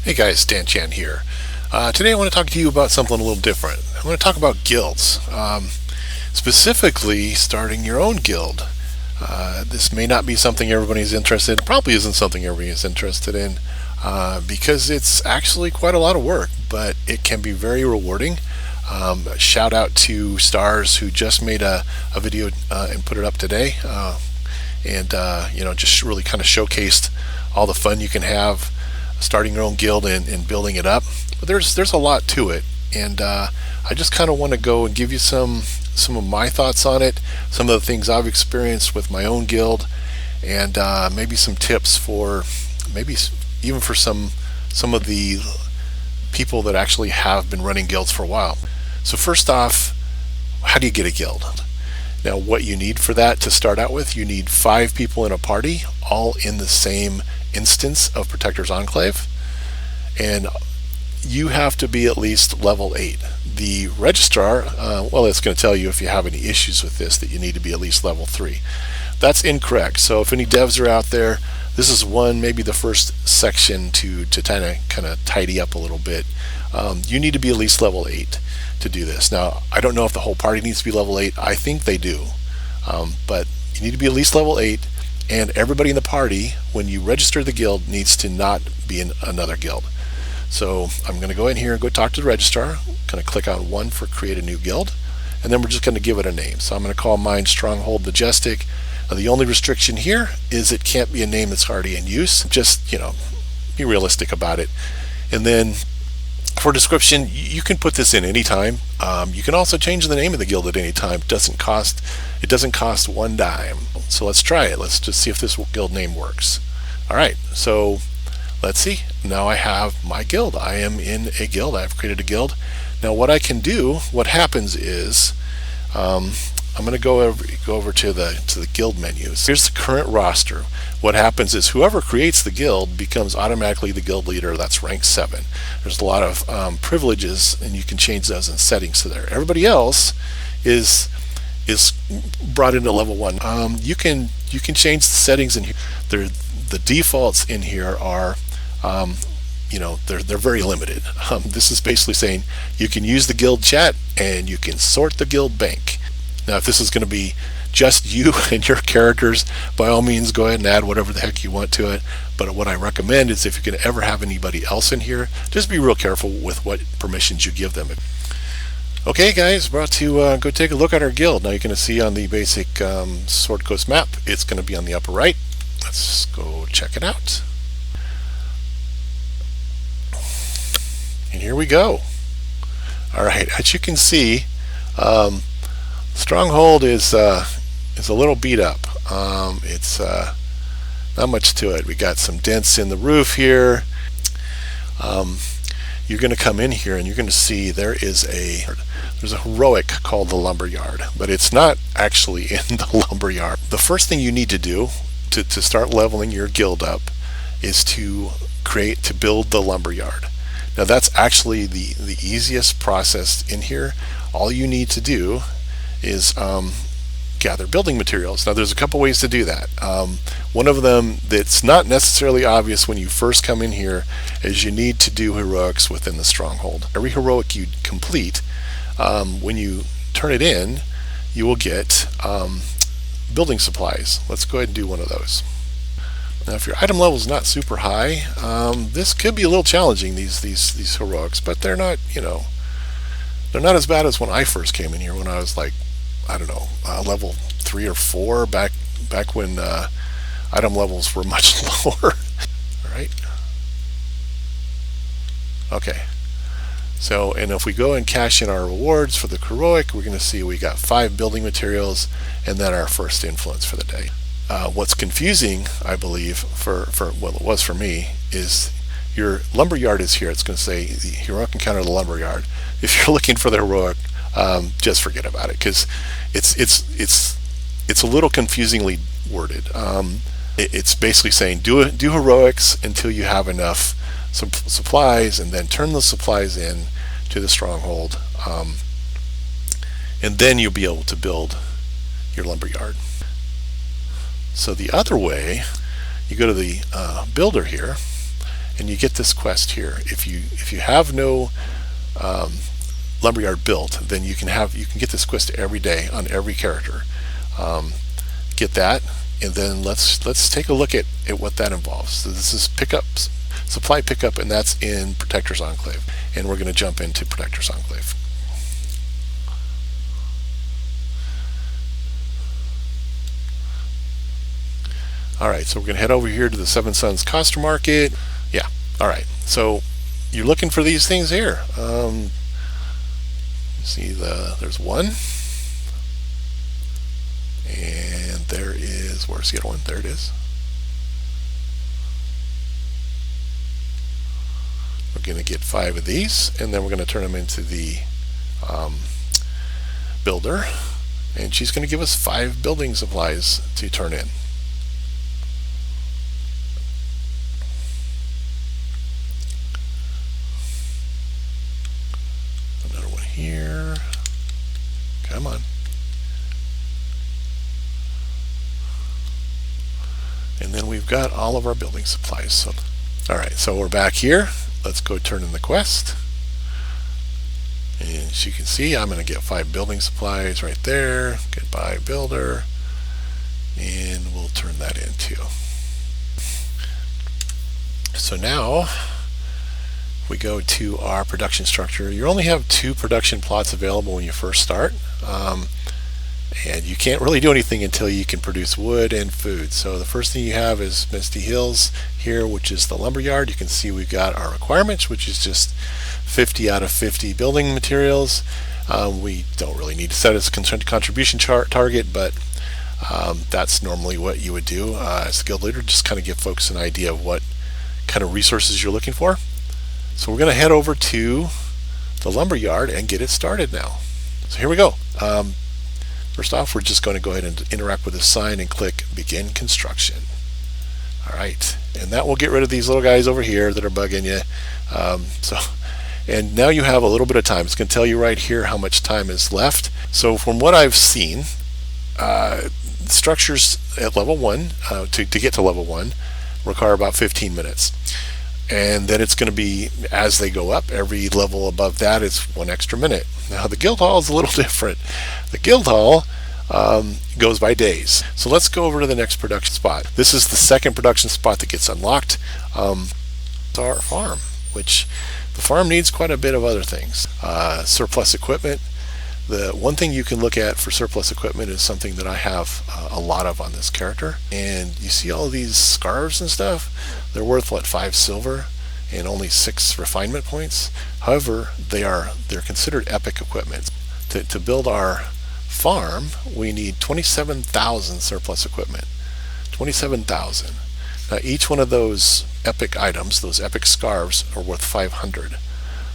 Hey guys, Dan Chan here. Today I want to talk to you about something a little different. I want to talk about guilds, specifically starting your own guild. This may not be something everybody's interested in, probably isn't something everybody is interested in, because it's actually quite a lot of work, but it can be very rewarding. Shout out to Stars who just made a video and put it up today, and just really kind of showcased all the fun you can have starting your own guild and building it up. But there's a lot to it, and I just kind of want to go and give you some of my thoughts on it, some of the things I've experienced with my own guild, and maybe some tips for even for some of the people that actually have been running guilds for a while. So first off, how do you get a guild? Now, what you need for that to start out with, you need 5 people in a party, all in the same instance of Protector's Enclave, and you have to be at least level 8. The registrar, it's going to tell you if you have any issues with this that you need to be at least level 3. That's incorrect. So if any devs are out there, this is maybe the first section to kind of tidy up a little bit. You need to be at least level 8 to do this. Now, I don't know if the whole party needs to be level 8. I think they do, but you need to be at least level 8. And everybody in the party, when you register the guild, needs to not be in another guild. So I'm going to go in here and go talk to the registrar. Going to click on 1 for create a new guild, and then we're just going to give it a name. So I'm going to call mine Stronghold Majestic. The only restriction here is it can't be a name that's already in use. Just be realistic about it. And then for description, you can put this in anytime. You can also change the name of the guild at any time. It doesn't cost 1 dime. So let's try it. Let's just see if this guild name works. All right, so let's see. Now I have my guild. I am in a guild. I've created a guild. Now what I can do, what happens is, I'm going to go over to the guild menus. Here's the current roster. What happens is whoever creates the guild becomes automatically the guild leader. That's rank 7. There's a lot of privileges, and you can change those in settings to there. Everybody else is brought into level 1. You can change the settings in here. The defaults in here are they're very limited. This is basically saying you can use the guild chat and you can sort the guild bank. Now, if this is going to be just you and your characters, by all means go ahead and add whatever the heck you want to it. But what I recommend is if you can ever have anybody else in here, just be real careful with what permissions you give them. Okay guys, we're about to go take a look at our guild. Now you're going to see on the basic Sword Coast map, it's going to be on the upper right. Let's go check it out. And here we go. Alright, as you can see, Stronghold is a little beat up. It's not much to it. We got some dents in the roof here. You're going to come in here and you're going to see there's a heroic called the Lumberyard, but it's not actually in the Lumberyard. The first thing you need to do to start leveling your guild up is to build the Lumberyard. Now that's actually the easiest process in here. All you need to do is gather building materials. Now there's a couple ways to do that. One of them that's not necessarily obvious when you first come in here is you need to do heroics within the stronghold. Every heroic you complete, when you turn it in, you will get building supplies. Let's go ahead and do one of those. Now if your item level is not super high, this could be a little challenging, these heroics, but they're not they're not as bad as when I first came in here, when I was like, I don't know, level 3 or 4 back when item levels were much lower. All right. Okay. So, and if we go and cash in our rewards for the heroic, we're going to see we got 5 building materials and then our first influence for the day. What's confusing, I believe, it was for me, is your lumberyard is here. It's going to say the heroic encounter the lumberyard. If you're looking for the heroic, just forget about it, because it's a little confusingly worded. It's basically saying do heroics until you have enough supplies, and then turn those supplies in to the stronghold, and then you'll be able to build your lumberyard. So the other way, you go to the builder here, and you get this quest here. If you have no lumberyard built, then you can get this quest every day on every character. Get that, and then let's take a look at what that involves. So this is supply pickup, and that's in Protector's Enclave, and we're going to jump into Protector's Enclave. Alright, so we're going to head over here to the Seven Sons Coster Market. Yeah, alright, so you're looking for these things here. See, there's one, and there is, where's the other one? There it is. We're going to get 5 of these, and then we're going to turn them into the builder, and she's going to give us 5 building supplies to turn in. Another one here. Come on. And then we've got all of our building supplies. So, all right, so we're back here. Let's go turn in the quest. And as you can see, I'm going to get 5 building supplies right there. Goodbye, builder. And we'll turn that in too. So now we go to our production structure. You only have 2 production plots available when you first start. And you can't really do anything until you can produce wood and food. So the first thing you have is Misty Hills here, which is the lumberyard. You can see we've got our requirements, which is just 50 out of 50 building materials. We don't really need to set as a contribution target, but that's normally what you would do as the guild leader, just kind of give folks an idea of what kind of resources you're looking for. So we're going to head over to the lumberyard and get it started now. So here we go. First off, we're just going to go ahead and interact with this sign and click Begin Construction. Alright, and that will get rid of these little guys over here that are bugging you. And now you have a little bit of time. It's going to tell you right here how much time is left. So from what I've seen, structures at level 1, to get to level 1, require about 15 minutes. And then it's going to be, as they go up, every level above that is 1 extra minute. Now the guild hall is a little different. The guild hall goes by days. So let's go over to the next production spot. This is the second production spot that gets unlocked. It's our farm, which the farm needs quite a bit of other things. Surplus equipment. The one thing you can look at for surplus equipment is something that I have a lot of on this character. And you see all these scarves and stuff? They're worth, what, 5 silver and only 6 refinement points? However, they're considered epic equipment. To build our farm, we need 27,000 surplus equipment. 27,000. Now each one of those epic items, those epic scarves, are worth 500.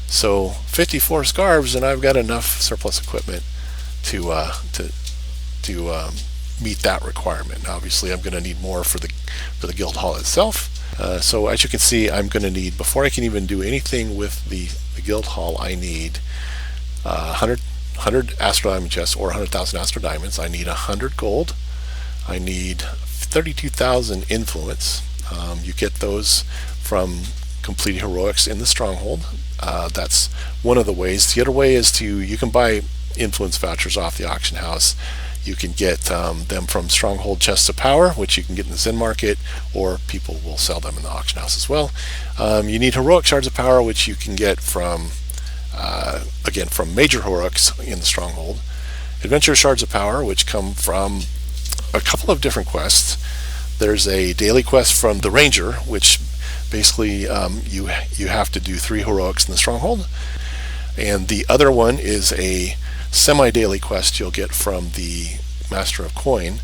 So 54 scarves, and I've got enough surplus equipment to meet that requirement. Now, obviously, I'm going to need more for the guild hall itself. So as you can see, I'm going to need, before I can even do anything with the guild hall, I need 100 Astro Diamond chests or 100,000 Astro Diamonds. I need 100 gold. I need 32,000 influence. You get those from completing heroics in the stronghold. That's one of the ways. The other way is you can buy influence vouchers off the auction house. You can get them from stronghold chests of power, which you can get in the Zen market, or people will sell them in the auction house as well. You need heroic shards of power, which you can get from again from major heroics in the stronghold. Adventure shards of power, which come from a couple of different quests. There's a daily quest from the ranger, which basically you have to do 3 heroics in the stronghold, and the other one is a semi-daily quest you'll get from the Master of Coin.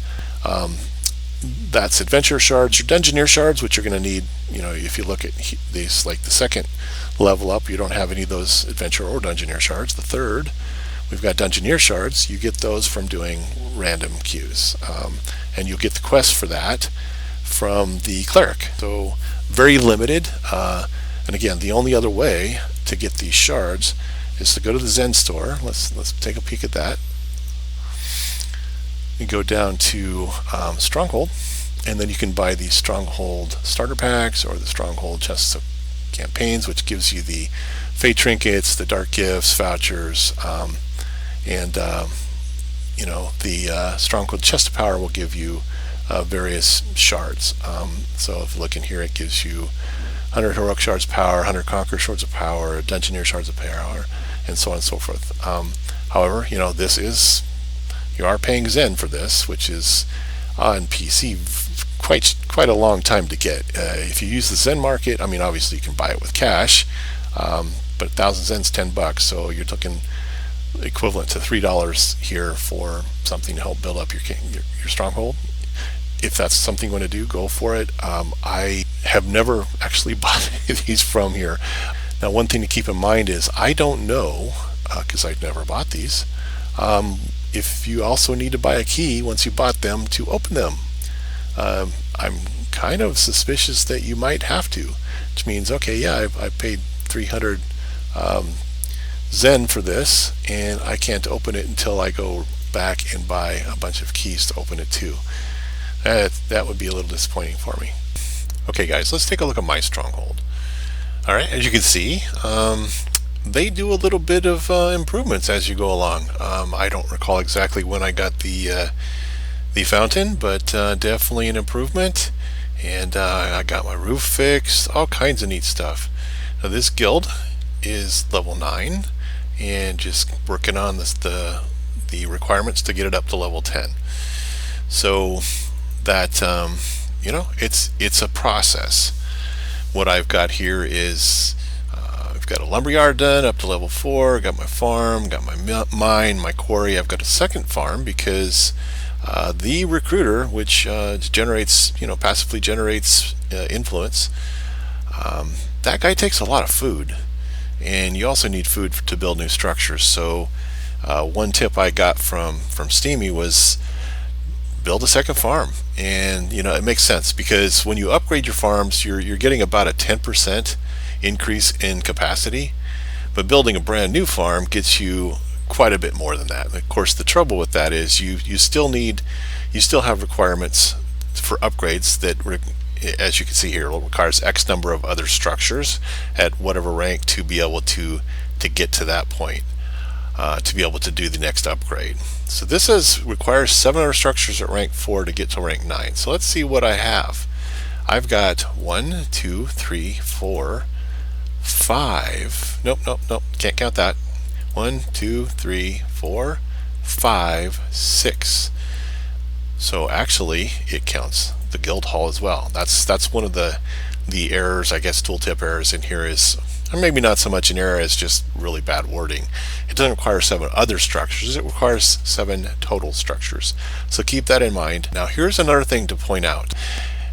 That's adventure shards or dungeoneer shards, which you're going to need. If you look at these, like the second level up, you don't have any of those adventure or dungeoneer shards. The third, we've got dungeoneer shards. You get those from doing random queues, and you'll get the quest for that from the cleric. So very limited, and again, the only other way to get these shards is to go to the Zen store. Let's take a peek at that. You go down to Stronghold, and then you can buy the Stronghold starter packs or the Stronghold chests of campaigns, which gives you the fate trinkets, the dark gifts, vouchers, and the Stronghold Chest of Power will give you various shards. So if you look in here, it gives you 100 Heroic Shards of Power, 100 Conqueror Shards of Power, Dungeoneer Shards of Power, and so on and so forth. However, this is, you are paying Zen for this, which is on PC quite a long time to get. If you use the Zen market, obviously you can buy it with cash, but 1,000 Zen's $10, so you're looking equivalent to $3 here for something to help build up your stronghold. If that's something you want to do, go for it. I have never actually bought these from here. Now, one thing to keep in mind is I don't know, because I've never bought these, if you also need to buy a key once you bought them to open them. I'm kind of suspicious that you might have to, which means, okay, yeah, I paid 300 Zen for this, and I can't open it until I go back and buy a bunch of keys to open it too. That would be a little disappointing for me. Okay guys, let's take a look at my stronghold. Alright, as you can see, they do a little bit of improvements as you go along. I don't recall exactly when I got the fountain, but definitely an improvement. And I got my roof fixed, all kinds of neat stuff. Now this guild is level 9, and just working on the requirements to get it up to level 10. So that it's a process. What I've got here is I've got a lumberyard done up to level 4, got my farm, got my mine, my quarry. I've got a second farm because the recruiter, which generates, passively generates influence, that guy takes a lot of food, and you also need food to build new structures. So one tip I got from Steamy was build a second farm. And it makes sense, because when you upgrade your farms, you're getting about a 10% increase in capacity, but building a brand new farm gets you quite a bit more than that. Of course, the trouble with that is you still have requirements for upgrades that, as you can see here, it requires X number of other structures at whatever rank to be able to get to that point, to be able to do the next upgrade. So this requires 7 other structures at rank 4 to get to rank 9. So let's see what I have. I've got 1, 2, 3, 4, 5. Nope, can't count that. 1, 2, 3, 4, 5, 6. So actually, it counts the guild hall as well. That's one of the errors, I guess, tooltip errors in here is, or maybe not so much an error as just really bad wording. It doesn't require 7 other structures, it requires 7 total structures. So keep that in mind. Now here's another thing to point out.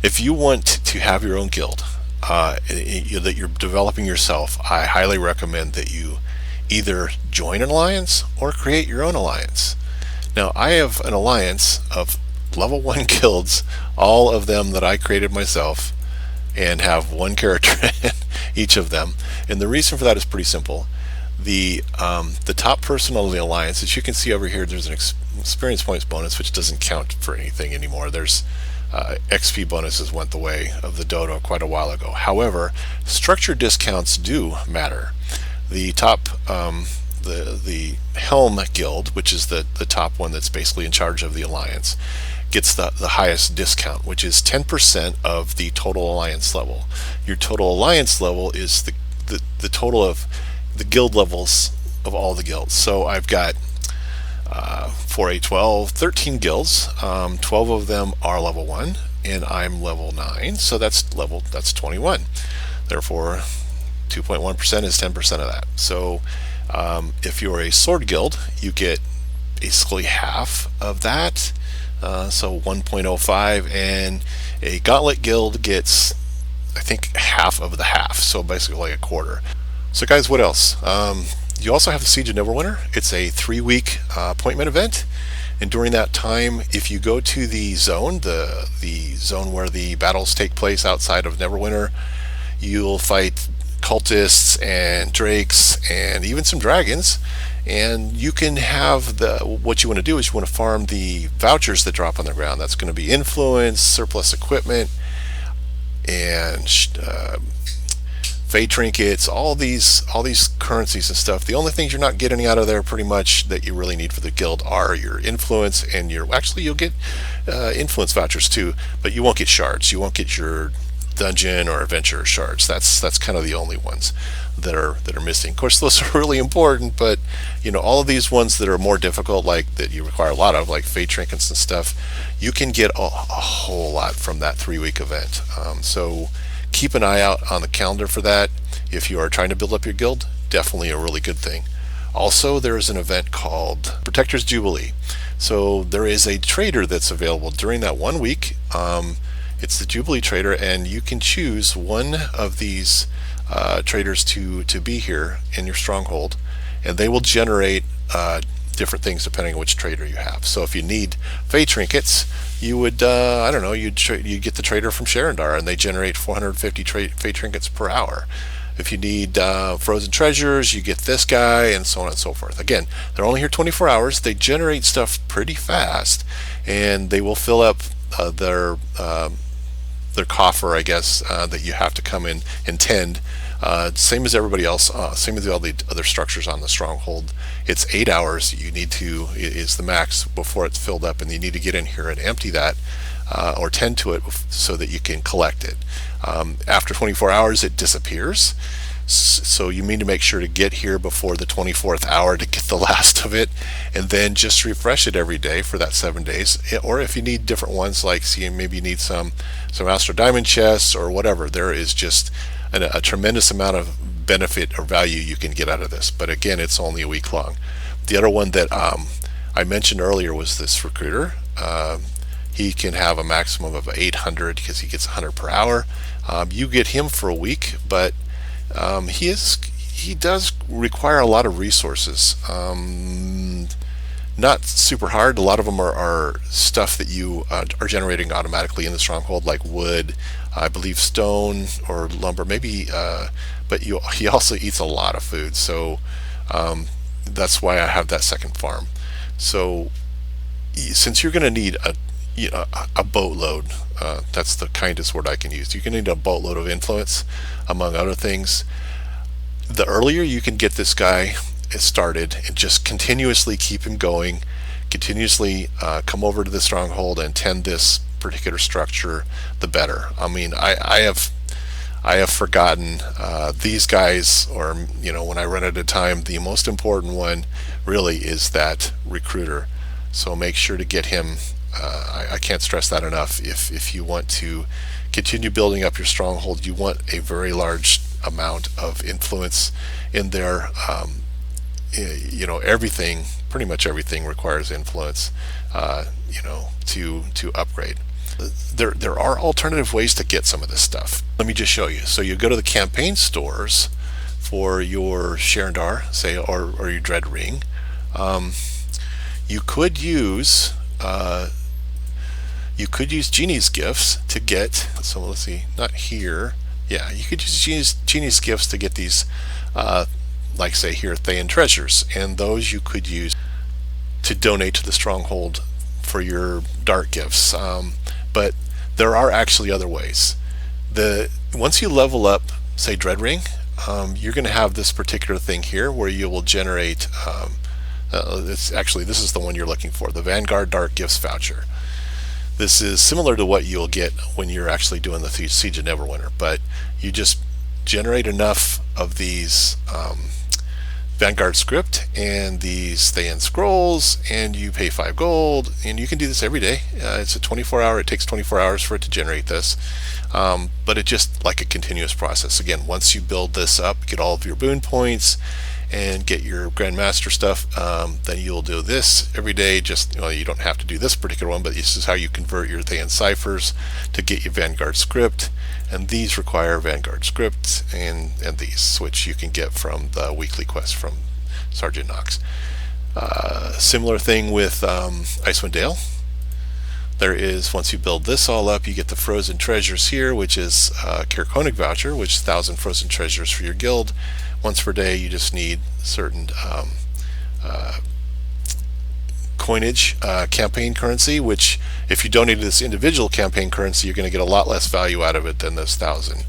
If you want to have your own guild that you're developing yourself, I highly recommend that you either join an alliance or create your own alliance. Now I have an alliance of level 1 guilds, all of them that I created myself, and have 1 character in each of them. And the reason for that is pretty simple. The top person on the alliance, as you can see over here, there's an experience points bonus, which doesn't count for anything anymore. There's XP bonuses went the way of the dodo quite a while ago. However, structure discounts do matter. The top, the Helm Guild, which is the top one that's basically in charge of the alliance, gets the highest discount, which is 10% of the total alliance level. Your total alliance level is the total of the guild levels of all the guilds. So I've got 4, 8, 12, 13 guilds. 12 of them are level 1, and I'm level 9, so that's 21. Therefore, 2.1% is 10% of that. So if you're a sword guild, you get basically half of that. So 1.05, and a gauntlet guild gets, I think, half of the half, so basically like a quarter. So guys, what else? You also have the Siege of Neverwinter. It's a 3-week appointment event, and during that time, if you go to the zone, the zone where the battles take place outside of Neverwinter, you'll fight cultists and drakes and even some dragons. And you can have what you want to do is you want to farm the vouchers that drop on the ground. That's going to be influence, surplus equipment, and fade trinkets, all these currencies and stuff. The only things you're not getting out of there pretty much that you really need for the guild are your influence and your, actually you'll get influence vouchers too, but you won't get shards. You won't get your dungeon or adventure shards. That's kind of the only ones that are missing. Of course, those are really important, but all of these ones that are more difficult, like that you require a lot of, like fade trinkets and stuff, you can get a whole lot from that 3-week event. So keep an eye out on the calendar for that. If you are trying to build up your guild, definitely a really good thing. Also, there is an event called Protector's Jubilee. So there is a trader that's available during that 1 week. It's the Jubilee Trader, and you can choose one of these traders to be here in your stronghold, and they will generate different things depending on which trader you have. So if you need fade trinkets, you would I don't know, you get the trader from Sherendar, and they generate 450 fade trinkets per hour. If you need frozen treasures, you get this guy, and so on and so forth. Again, they're only here 24 hours. They generate stuff pretty fast, and they will fill up their coffer, I guess, that you have to come in and tend. Same as everybody else, same as all the other structures on the stronghold. It's 8 hours you need to, is the max before it's filled up, and you need to get in here and empty that or tend to it so that you can collect it. After 24 hours it disappears, so you need to make sure to get here before the 24th hour to get the last of it, and then just refresh it every day for that 7 days. Or if you need different ones, like maybe you need some Astro Diamond chests or whatever, there is just a tremendous amount of benefit or value you can get out of this. But again, it's only a week long. The other one that I mentioned earlier was this recruiter. He can have a maximum of 800 because he gets 100 per hour. You get him for a week, but he does require a lot of resources. Not super hard. A lot of them are stuff that you are generating automatically in the stronghold, like wood, I believe stone or lumber, maybe. But he also eats a lot of food, so that's why I have that second farm. So since you're going to need a boatload, that's the kindest word I can use. You're going to need a boatload of influence, among other things. The earlier you can get this guy started and just continuously keep him going, continuously come over to the stronghold and tend this particular structure, the better. I mean, I have forgotten these guys, or when I run at a time, the most important one really is that recruiter. So make sure to get him. I can't stress that enough. If you want to continue building up your stronghold, you want a very large amount of influence in there. Everything, pretty much everything requires influence, to upgrade. There are alternative ways to get some of this stuff. Let me just show you. So you go to the campaign stores for your Sherendar, say, or your Dread Ring. You could use Genie's gifts to get. So let's see, not here. Yeah, you could use Genie's gifts to get these, like say here, Thayan treasures, and those you could use to donate to the stronghold for your dark gifts. But there are actually other ways. Once you level up, say Dread Ring, you're going to have this particular thing here where you will generate. This is the one you're looking for, the Vanguard Dark Gifts voucher. This is similar to what you'll get when you're actually doing the Siege of Neverwinter, but you just generate enough of these Vanguard script and these Thayan scrolls, and you pay 5 gold, and you can do this every day. It's a 24-hour. It takes 24 hours for it to generate this, but it's just like a continuous process. Again, once you build this up, get all of your boon points, and get your Grandmaster stuff, then you'll do this every day. Just you don't have to do this particular one, but this is how you convert your Thayan ciphers to get your Vanguard script, and these require Vanguard script, and these, which you can get from the weekly quest from Sergeant Knox. Similar thing with Icewind Dale. There is, once you build this all up, you get the frozen treasures here, which is Kirkonig voucher, which is 1,000 frozen treasures for your guild. Once per day. You just need certain coinage, campaign currency, which if you donate this individual campaign currency, you're going to get a lot less value out of it than this 1,000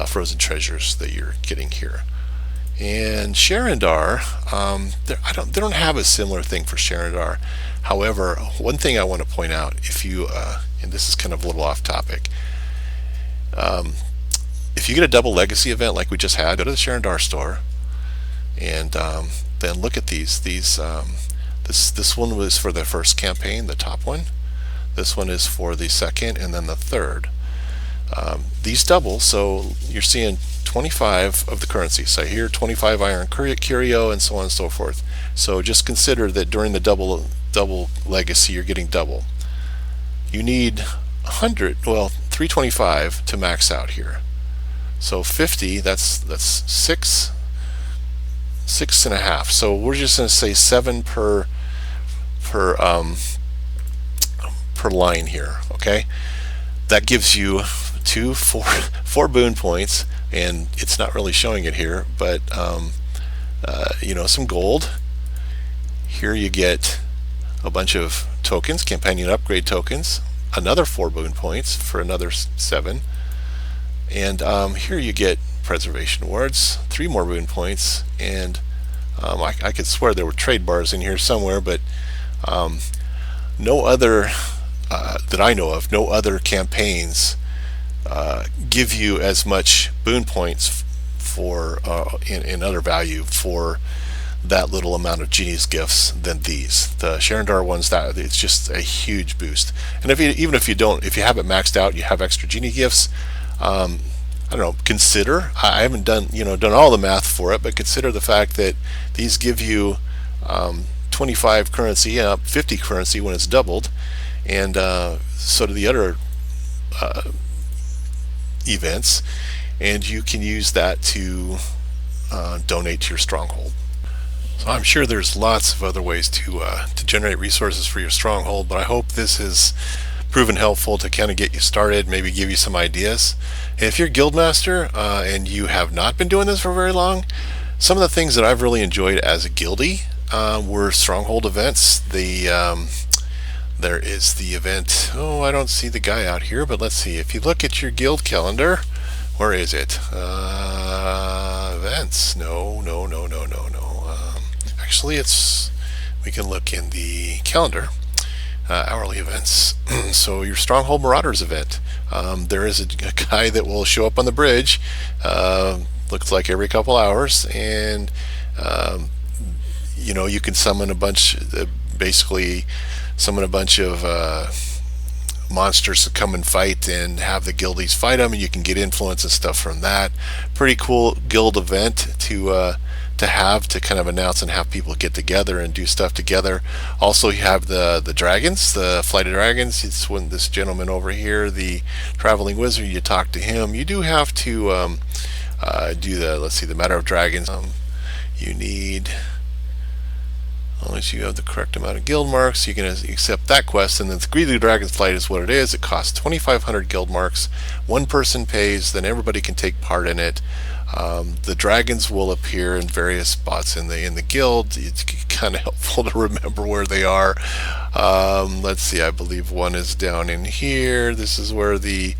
frozen treasures that you're getting here. And Sharandar, they don't have a similar thing for Sharandar. However, one thing I want to point out, if you, and this is kind of a little off topic, if you get a double legacy event like we just had, go to the Sharandar store, and then look at these. This one was for the first campaign, the top one. This one is for the second, and then the third. These double, so you're seeing 25 of the currency. So here, 25 iron curio, and so on and so forth. So just consider that during the double legacy, you're getting double. You need 325 to max out here. So 50, that's six and a half. So we're just going to say 7 per line here. Okay, that gives you four boon points, and it's not really showing it here, but some gold. Here you get a bunch of tokens, companion upgrade tokens, another 4 boon points for another 7, and here you get preservation wards, 3 more boon points, and I could swear there were trade bars in here somewhere, but no other that I know of, no other campaigns give you as much boon points for in other value for that little amount of genius gifts than these. The Sharandar ones, that it's just a huge boost. And if you have it maxed out, you have extra genie gifts. I don't know. Consider. I haven't done all the math for it, but consider the fact that these give you 25 currency, 50 currency when it's doubled, and so do the other events, and you can use that to donate to your stronghold. So I'm sure there's lots of other ways to generate resources for your stronghold, but I hope this has proven helpful to kind of get you started, maybe give you some ideas. And if you're Guildmaster and you have not been doing this for very long, some of the things that I've really enjoyed as a guildie were stronghold events. There is the event, I don't see the guy out here, but let's see. If you look at your guild calendar, where is it? Events. No. Actually, we can look in the calendar, hourly events. So your Stronghold Marauders event. There is a guy that will show up on the bridge, looks like every couple hours, and you can summon a bunch, basically summon a bunch of monsters to come and fight and have the guildies fight them, and you can get influence and stuff from that. Pretty cool guild event to have to kind of announce and have people get together and do stuff together. Also, you have the dragons, the flight of dragons. It's when this gentleman over here, the traveling wizard, you talk to him. You do have to do the matter of dragons. You need, as long as you have the correct amount of guild marks, you can accept that quest. And then the Greedy Dragon's Flight is what it is. It costs 2,500 guild marks. One person pays, then everybody can take part in it. The dragons will appear in various spots in the guild. It's kind of helpful to remember where they are. Let's see, I believe one is down in here. This is where the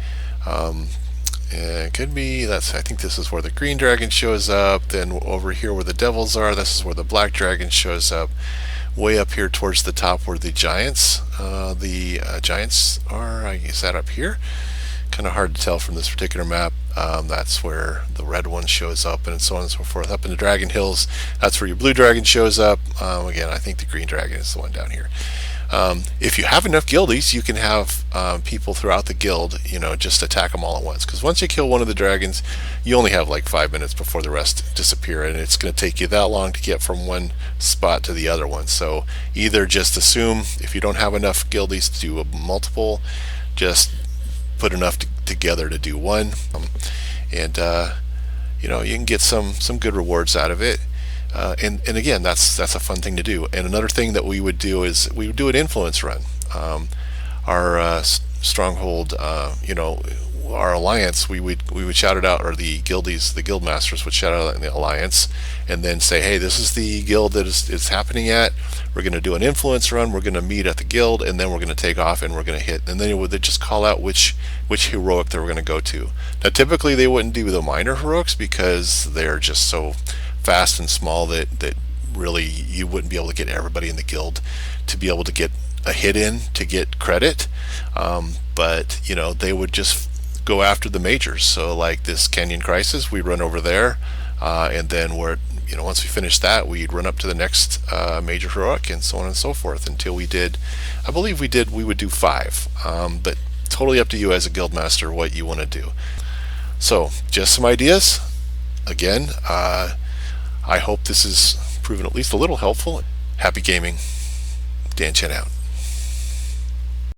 it could be, I think this is where the green dragon shows up. Then over here where the devils are, this is where the black dragon shows up. Way up here towards the top where the giants giants are, is that up here? Kind of hard to tell from this particular map. That's where the red one shows up, and so on and so forth. Up in the Dragon Hills, that's where your blue dragon shows up. Again, I think the green dragon is the one down here. If you have enough guildies, you can have people throughout the guild, just attack them all at once. Because once you kill one of the dragons, you only have like 5 minutes before the rest disappear, and it's going to take you that long to get from one spot to the other one. So either just assume if you don't have enough guildies to do multiple, just put enough together to do one, and you can get some good rewards out of it. And again, that's a fun thing to do. And another thing that we would do is we would do an influence run. Our stronghold, our alliance, we would shout it out, or the guildies, the guild masters would shout out in the alliance, and then say, hey, this is the guild that it's happening at. We're going to do an influence run. We're going to meet at the guild, and then we're going to take off and we're going to hit. And then they'd just call out which heroic they were going to go to. Now, typically they wouldn't do the minor heroics because they're just so fast and small that really you wouldn't be able to get everybody in the guild to be able to get a hit in to get credit. But they would just go after the majors. So like this Canyon Crisis, we run over there, and then once we finished that, we'd run up to the next major heroic, and so on and so forth until we did. I believe we would do 5, but totally up to you as a guild master what you want to do. So just some ideas. Again, I hope this has proven at least a little helpful. Happy gaming. Dan Chen out.